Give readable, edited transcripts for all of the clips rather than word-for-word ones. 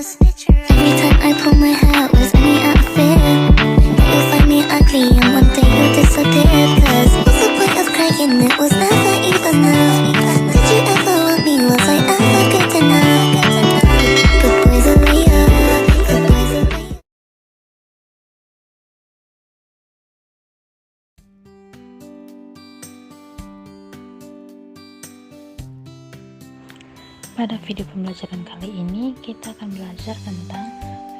Every time I pull my hair with any outfit, you'll find me ugly and one day you'll disappear. Cause what's the point of crying? It was never even enough. Did you ever want me? Was I ever good enough? Good boys are later. Good boys are later. Pada video pembelajaran kali ini, kita akan belajar tentang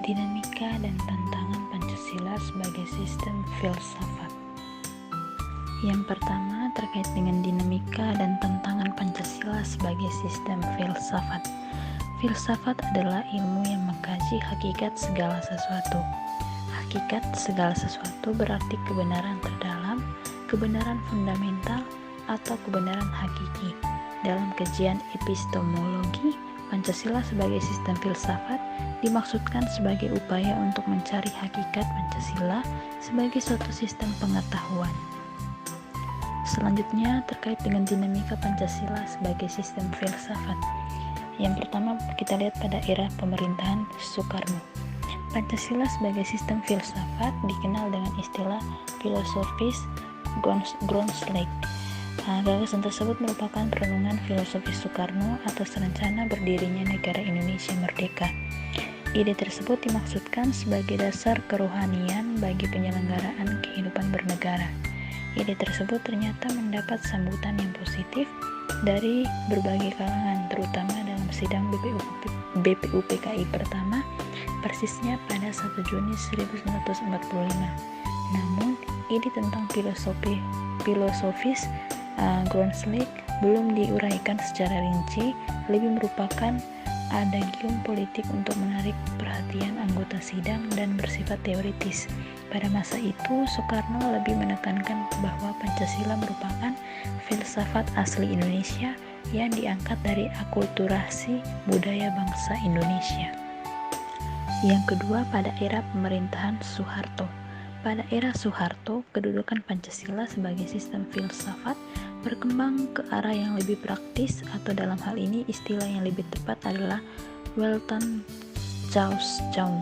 dinamika dan tantangan Pancasila sebagai sistem filsafat. Yang pertama terkait dengan dinamika dan tantangan Pancasila sebagai sistem filsafat. Filsafat adalah ilmu yang mengkaji hakikat segala sesuatu. Hakikat segala sesuatu berarti kebenaran terdalam, kebenaran fundamental, atau kebenaran hakiki. Dalam kajian epistemologi, Pancasila sebagai sistem filsafat dimaksudkan sebagai upaya untuk mencari hakikat Pancasila sebagai suatu sistem pengetahuan. Selanjutnya terkait dengan dinamika Pancasila sebagai sistem filsafat. Yang pertama kita lihat pada era pemerintahan Soekarno. Pancasila sebagai sistem filsafat dikenal dengan istilah filosofis Grundslag. Gagasan tersebut merupakan perenungan filosofis Soekarno atas rencana berdirinya negara Indonesia merdeka. Ide tersebut dimaksudkan sebagai dasar kerohanian bagi penyelenggaraan kehidupan bernegara. Ide tersebut ternyata mendapat sambutan yang positif dari berbagai kalangan, terutama dalam sidang BPUPKI pertama, persisnya pada 1 Juni 1945. Namun, ide tentang filosofis Grundslag belum diuraikan secara rinci, lebih merupakan adagium politik untuk menarik perhatian anggota sidang dan bersifat teoritis. Pada masa itu, Soekarno lebih menekankan bahwa Pancasila merupakan filsafat asli Indonesia yang diangkat dari akulturasi budaya bangsa Indonesia. Yang kedua, pada era pemerintahan Soeharto. Pada era Soeharto, kedudukan Pancasila sebagai sistem filsafat berkembang ke arah yang lebih praktis, atau dalam hal ini istilah yang lebih tepat adalah Weltanschauung.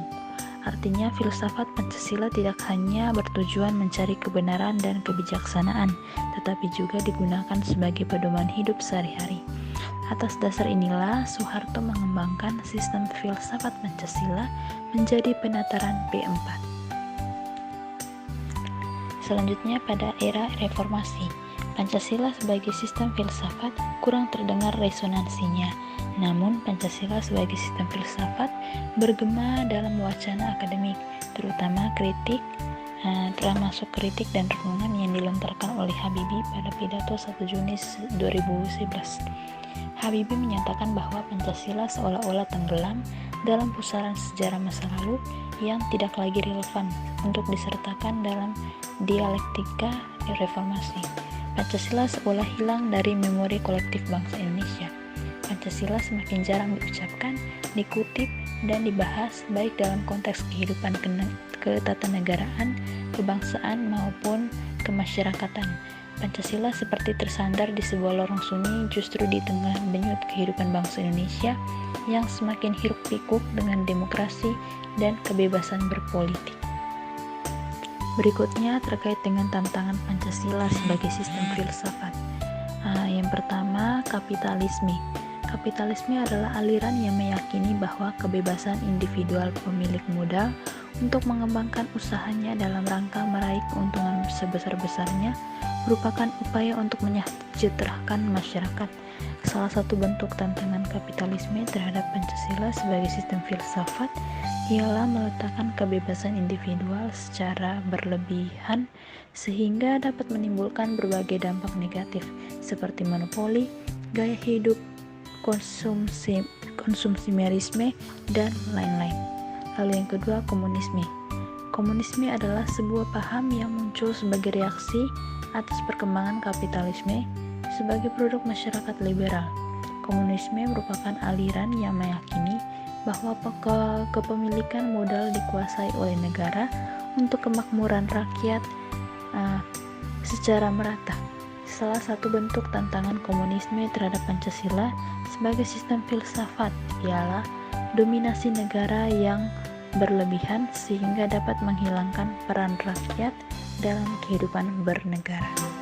Artinya, filsafat Pancasila tidak hanya bertujuan mencari kebenaran dan kebijaksanaan, tetapi juga digunakan sebagai pedoman hidup sehari-hari. Atas dasar inilah, Soeharto mengembangkan sistem filsafat Pancasila menjadi penataran P4. Selanjutnya pada era reformasi, Pancasila sebagai sistem filsafat kurang terdengar resonansinya. Namun Pancasila sebagai sistem filsafat bergema dalam wacana akademik, terutama termasuk kritik dan renungan yang dilontarkan oleh Habibie pada pidato 1 Juni 2011. Habibie menyatakan bahwa Pancasila seolah-olah tenggelam dalam pusaran sejarah masa lalu yang tidak lagi relevan untuk disertakan dalam dialektika reformasi. Pancasila seolah hilang dari memori kolektif bangsa Indonesia. Pancasila semakin jarang diucapkan, dikutip, dan dibahas baik dalam konteks kehidupan ketatanegaraan, kebangsaan, maupun kemasyarakatan. Pancasila seperti tersandar di sebuah lorong sunyi justru di tengah denyut kehidupan bangsa Indonesia yang semakin hiruk-pikuk dengan demokrasi dan kebebasan berpolitik. Berikutnya terkait dengan tantangan Pancasila sebagai sistem filsafat. Yang pertama, kapitalisme. Kapitalisme adalah aliran yang meyakini bahwa kebebasan individual pemilik modal untuk mengembangkan usahanya dalam rangka meraih keuntungan sebesar-besarnya merupakan upaya untuk menyejahterakan masyarakat. Salah satu bentuk tantangan kapitalisme terhadap Pancasila sebagai sistem filsafat ialah meletakkan kebebasan individual secara berlebihan sehingga dapat menimbulkan berbagai dampak negatif seperti monopoli, gaya hidup, konsumerisme, dan lain-lain. Lalu yang kedua, komunisme. Komunisme adalah sebuah paham yang muncul sebagai reaksi atas perkembangan kapitalisme sebagai produk masyarakat liberal. Komunisme merupakan aliran yang meyakini bahwa kepemilikan modal dikuasai oleh negara untuk kemakmuran rakyat secara merata. Salah satu bentuk tantangan komunisme terhadap Pancasila sebagai sistem filsafat ialah dominasi negara yang berlebihan sehingga dapat menghilangkan peran rakyat dalam kehidupan bernegara.